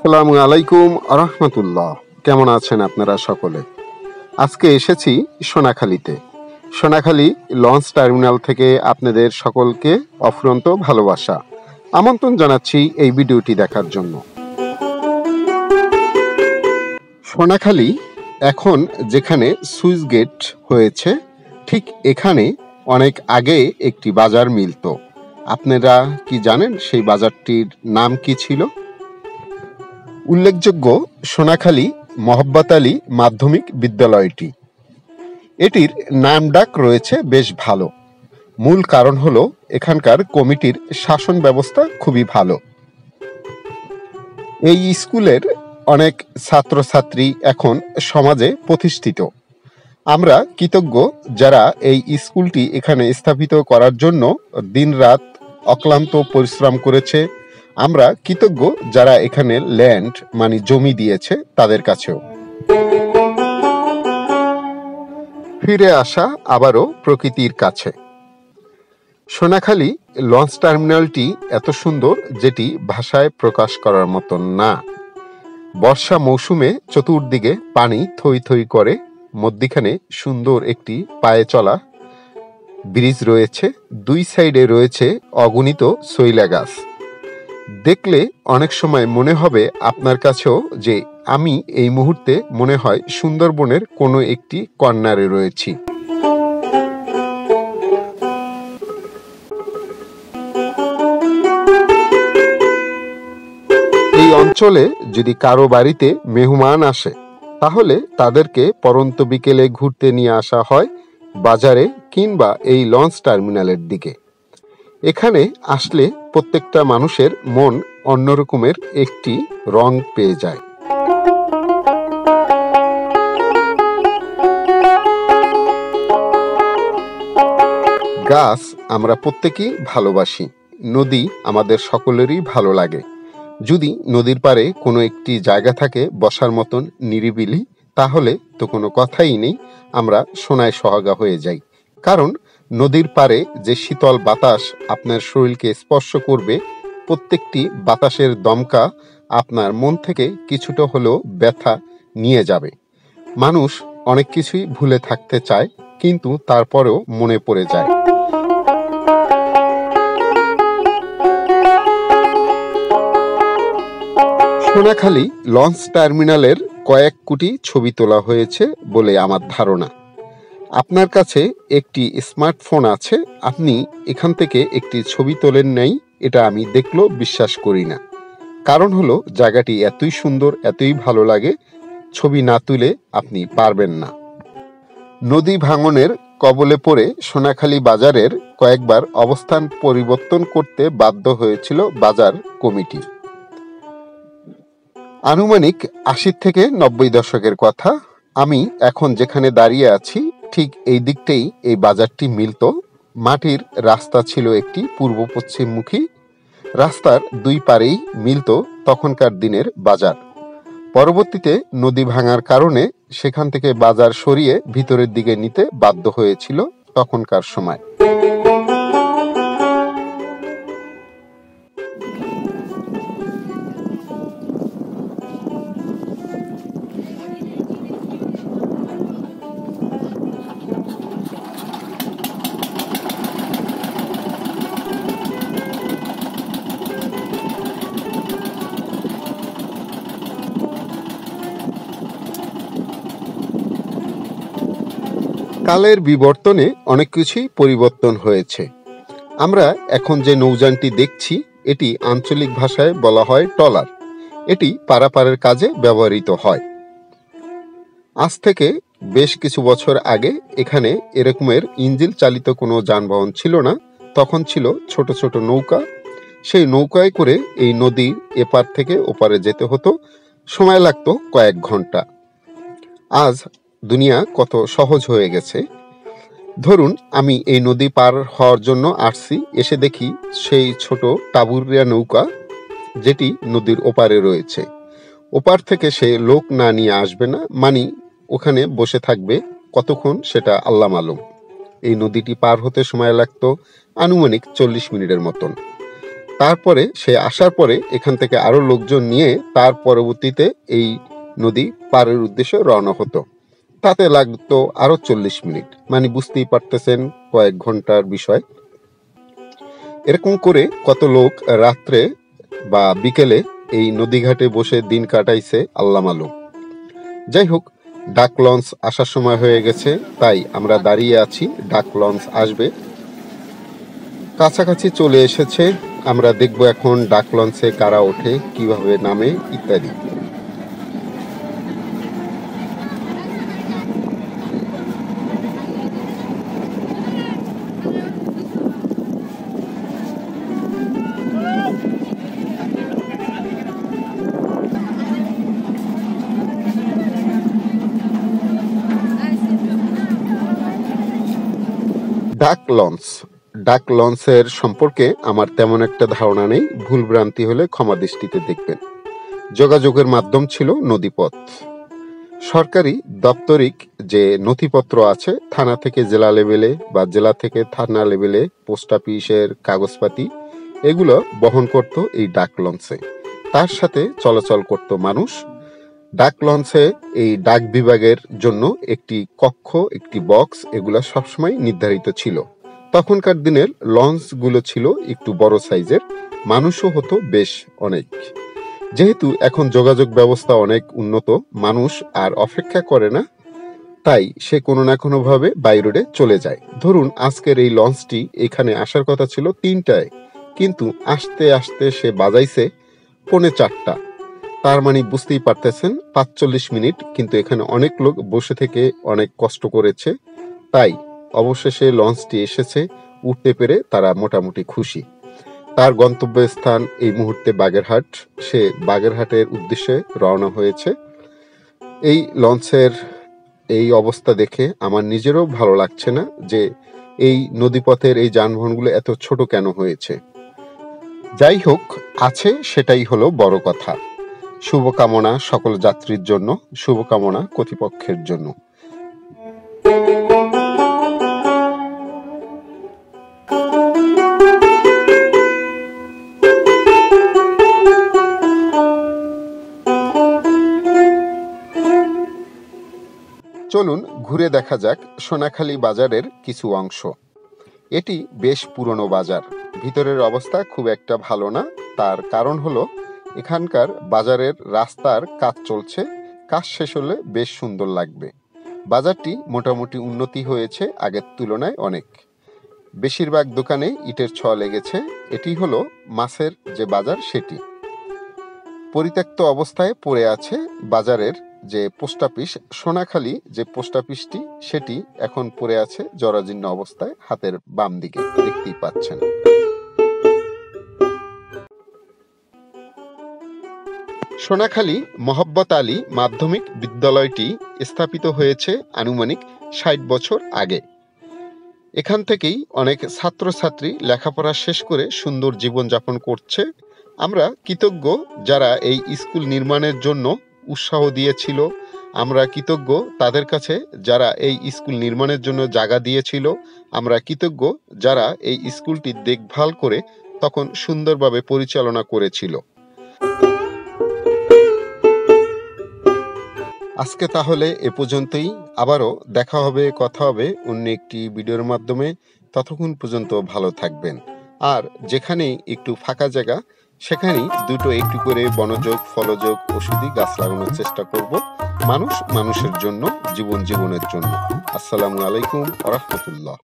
আসসালামু আলাইকুম আরহামতুল্লাহ। কেমন আছেন আপনারা সকলে? আজকে এসেছি সোনাখালীতে। সোনাখালী লঞ্চ টার্মিনাল থেকে আপনাদের সকলকে অফুরন্ত ভালোবাসা আমন্ত্রণ জানাচ্ছি এই ভিডিওটি দেখার জন্য। সোনাখালী এখন যেখানে সুইচ গেট হয়েছে ঠিক এখানে অনেক আগে একটি বাজার মিলত। আপনারা কি জানেন সেই বাজারটির নাম কি ছিল? উল্লেখযোগ্য সোনাখালী মহব্বত আলী মাধ্যমিক বিদ্যালয়টি। এটির নামডাক রয়েছে বেশ ভালো। মূল কারণ হলো এখানকার কমিটির শাসন ব্যবস্থা খুবই ভালো। এই স্কুলের অনেক ছাত্রছাত্রী এখন সমাজে প্রতিষ্ঠিত। আমরা কৃতজ্ঞ যারা এই স্কুলটি এখানে স্থাপিত করার জন্য দিনরাত অক্লান্ত পরিশ্রম করেছে। আমরা কৃতজ্ঞ যারা এখানে ল্যান্ড মানে জমি দিয়েছে তাদের কাছেও। ফিরে আসা আবারও প্রকৃতির কাছে। সোনাখালী লঞ্চ টার্মিনালটি এত সুন্দর যেটি ভাষায় প্রকাশ করার মতন না। বর্ষা মৌসুমে চতুর্দিকে পানি থই থই করে, মধ্যিখানে সুন্দর একটি পায়ে চলা ব্রিজ রয়েছে। দুই সাইডে রয়েছে অগণিত শৈলা গাছ। দেখলে অনেক সময় মনে হবে আপনার কাছেও যে আমি এই মুহূর্তে মনে হয় সুন্দরবনের কোনো একটি কর্নারে রয়েছি। এই অঞ্চলে যদি কারো বাড়িতে মেহমান আসে তাহলে তাদেরকে পরন্ত বিকেলে ঘুরতে নিয়ে আসা হয় বাজারে কিংবা এই লঞ্চ টার্মিনালের দিকে। এখানে আসলে প্রত্যেকটা মানুষের মন অন্যরকমের একটি রং পেয়ে যায়। গাছ আমরা প্রত্যেকেই ভালোবাসি। নদী আমাদের সকলেরই ভালো লাগে। যদি নদীর পাড়ে কোনো একটি জায়গা থাকে বসার মতন নিরিবিলি, তাহলে তো কোনো কথাই নেই, আমরা সোনায় সোহাগা হয়ে যাই। কারণ নদীর পাড়ে যে শীতল বাতাস আপনার শরীরকে স্পর্শ করবে, প্রত্যেকটি বাতাসের দমকা আপনার মন থেকে কিছুটা হলেও ব্যথা নিয়ে যাবে। মানুষ অনেক কিছুই ভুলে থাকতে চায়, কিন্তু তারপরেও মনে পড়ে যায়। সোনাখালী লঞ্চ টার্মিনালের কয়েক কোটি ছবি তোলা হয়েছে বলে আমার ধারণা। আপনার কাছে একটি স্মার্টফোন আছে, আপনি এখান থেকে একটি ছবি তোলেন নাই, এটা আমি দেখলেও বিশ্বাস করি না। কারণ হলো জায়গাটি এতই সুন্দর, এতই ভালো লাগে, ছবি না তুলে আপনি পারবেন না। নদী ভাঙনের কবলে পড়ে সোনাখালী বাজারের কয়েকবার অবস্থান পরিবর্তন করতে বাধ্য হয়েছিল বাজার কমিটি। আনুমানিক ৮০ থেকে ৯০ দশকের কথা। আমি এখন যেখানে দাঁড়িয়ে আছি ঠিক এই দিকটাই এই বাজারটি মিলত। মাটির রাস্তা ছিল একটি পূর্ব পশ্চিমমুখী। রাস্তার দুই পারেই মিলত তখনকার দিনের বাজার। পরবর্তীতে নদী ভাঙার কারণে সেখান থেকে বাজার সরিয়ে ভিতরের দিকে নিতে বাধ্য হয়েছিল তখনকার সময়। কালের বিবর্তনে অনেক কিছুই পরিবর্তন হয়েছে। আমরা এখন যে নৌযানটি দেখছি এটি আঞ্চলিক ভাষায় বলা হয় ট্রলার। এটি পারাপারের কাজে ব্যবহৃত হয়। আজ থেকে বেশ কিছু বছর আগে এখানে এরকমের ইঞ্জিন চালিত কোনো যানবাহন ছিল না। তখন ছিল ছোট ছোট নৌকা। সেই নৌকায় করে এই নদীর এপার থেকে ওপারে যেতে হতো, সময় লাগতো কয়েক ঘন্টা। আজ দুনিয়া কত সহজ হয়ে গেছে। ধরুন আমি এই নদী পার হওয়ার জন্য আসছি, এসে দেখি সেই ছোট টাবুরিয়া নৌকা যেটি নদীর ওপারে রয়েছে। ওপার থেকে সে লোক না নিয়ে আসবে না, মানে ওখানে বসে থাকবে কতক্ষণ সেটা আল্লাহ মালুম। এই নদীটি পার হতে সময় লাগতো আনুমানিক 40 মিনিটের মতন। তারপরে সে আসার পরে এখান থেকে আরো লোকজন নিয়ে তার পরবর্তীতে এই নদী পারের উদ্দেশ্যে রওনা হতো। তাতে লাগতো আরো 40 মিনিট, মানে বুঝতেই পারতেছেন কয়েক ঘন্টার বিষয়। এরকম করে কত লোক রাত্রে বা বিকেলে এই নদীঘাটে বসে দিন কাটাইছে আল্লাহ মালুম। যাই হোক, ডাক লঞ্চ আসার সময় হয়ে গেছে, তাই আমরা দাঁড়িয়ে আছি, ডাক লঞ্চ আসবে। কাছাকাছি চলে এসেছে, আমরা দেখব এখন ডাক লঞ্চে কারা ওঠে, কিভাবে নামে ইত্যাদি। ডাক লঞ্চের সম্পর্কে আমার তেমন একটা ধারণা নেই, ভুল ভ্রান্তি হলে ক্ষমা দৃষ্টিতে দেখবেন। যোগাযোগের মাধ্যম ছিল নদীপথ। সরকারি দাপ্তরিক যে নথিপত্র আছে থানা থেকে জেলা লেভেলে বা জেলা থেকে থানা লেভেলে, পোস্ট অফিসের কাগজপাতি, এগুলো বহন করত এই ডাক লঞ্চে। তার সাথে চলাচল করত মানুষ। ডাক লঞ্চে এই ডাক বিভাগের জন্য একটি কক্ষ, একটি বক্স, এগুলা সবসময় নির্ধারিত ছিল। তখনকার দিনের লঞ্চগুলো ছিল একটু বড় সাইজের, মানুষও হতো বেশ অনেক। যেহেতু এখন যোগাযোগ ব্যবস্থা অনেক উন্নত, মানুষ আর অপেক্ষা করে না, তাই সে কোনো না কোনো ভাবে বাই রোডে চলে যায়। ধরুন আজকের এই লঞ্চটি এখানে আসার কথা ছিল 3টায়, কিন্তু আসতে আসতে সে বাজাইছে 3:45। তার মানে বুঝতেই পারতেছেন 45 মিনিট, কিন্তু এখানে অনেক লোক বসে থেকে অনেক কষ্ট করেছে, তাই অবশেষে লঞ্চটি এসেছে। উঠতে পেরে তারা মোটামুটি খুশি। তার গন্তব্যস্থান এই মুহূর্তে বাগেরহাট, সে বাগেরহাটের উদ্দেশ্যে রওনা হয়েছে। এই লঞ্চের এই অবস্থা দেখে আমার নিজেরও ভালো লাগছে না যে এই নদীপথের এই যানবাহনগুলো এত ছোট কেন হয়েছে। যাই হোক, আছে সেটাই হলো বড় কথা। শুভকামনা সকল যাত্রীর জন্য, শুভকামনা কর্তৃপক্ষের জন্য। চলুন ঘুরে দেখা যাক সোনাখালী বাজারের কিছু অংশ। এটি বেশ পুরনো বাজার, ভিতরের অবস্থা খুব একটা ভালো না। তার কারণ হলো এখানকার বাজারের রাস্তার কাজ চলছে, কাজ শেষ হলে বেশ সুন্দর লাগবে। বাজারটি মোটামুটি উন্নতি হয়েছে আগের তুলনায় অনেক। বেশিরভাগ দোকানে ইটের ছোঁয়া লেগেছে। এটি হলো মাছের যে বাজার সেটি। পরিত্যক্ত অবস্থায় পড়ে আছে বাজারের যে পোস্ট অফিস, সোনাখালী যে পোস্ট অফিসটি, সেটি এখন পড়ে আছে জরাজীর্ণ অবস্থায়, হাতের বাম দিকে দেখতেই পাচ্ছেন। সোনাখালী মহব্বত আলী মাধ্যমিক বিদ্যালয়টি স্থাপিত হয়েছে আনুমানিক 60 বছর আগে। এখান থেকেই অনেক ছাত্রছাত্রী লেখাপড়া শেষ করে সুন্দর জীবনযাপন করছে। আমরা কৃতজ্ঞ যারা এই স্কুল নির্মাণের জন্য উৎসাহ দিয়েছিল, আমরা কৃতজ্ঞ তাদের কাছে যারা এই স্কুল নির্মাণের জন্য জায়গা দিয়েছিল, আমরা কৃতজ্ঞ যারা এই স্কুলটি দেখভাল করে তখন সুন্দরভাবে পরিচালনা করেছিল। আজকে তাহলে এ পর্যন্তই, আবারও দেখা হবে, কথা হবে অন্য একটি ভিডিওর মাধ্যমে। ততক্ষণ পর্যন্ত ভালো থাকবেন। আর যেখানেই একটু ফাঁকা জায়গা সেখানেই দুটো একটু করে বনযোগ, ফলযোগ, ওষুধি গাছ লাগানোর চেষ্টা করব, মানুষ মানুষের জন্য, জীবন জীবনের জন্য। আসসালামু আলাইকুম ওয়া রাহমাতুল্লাহ।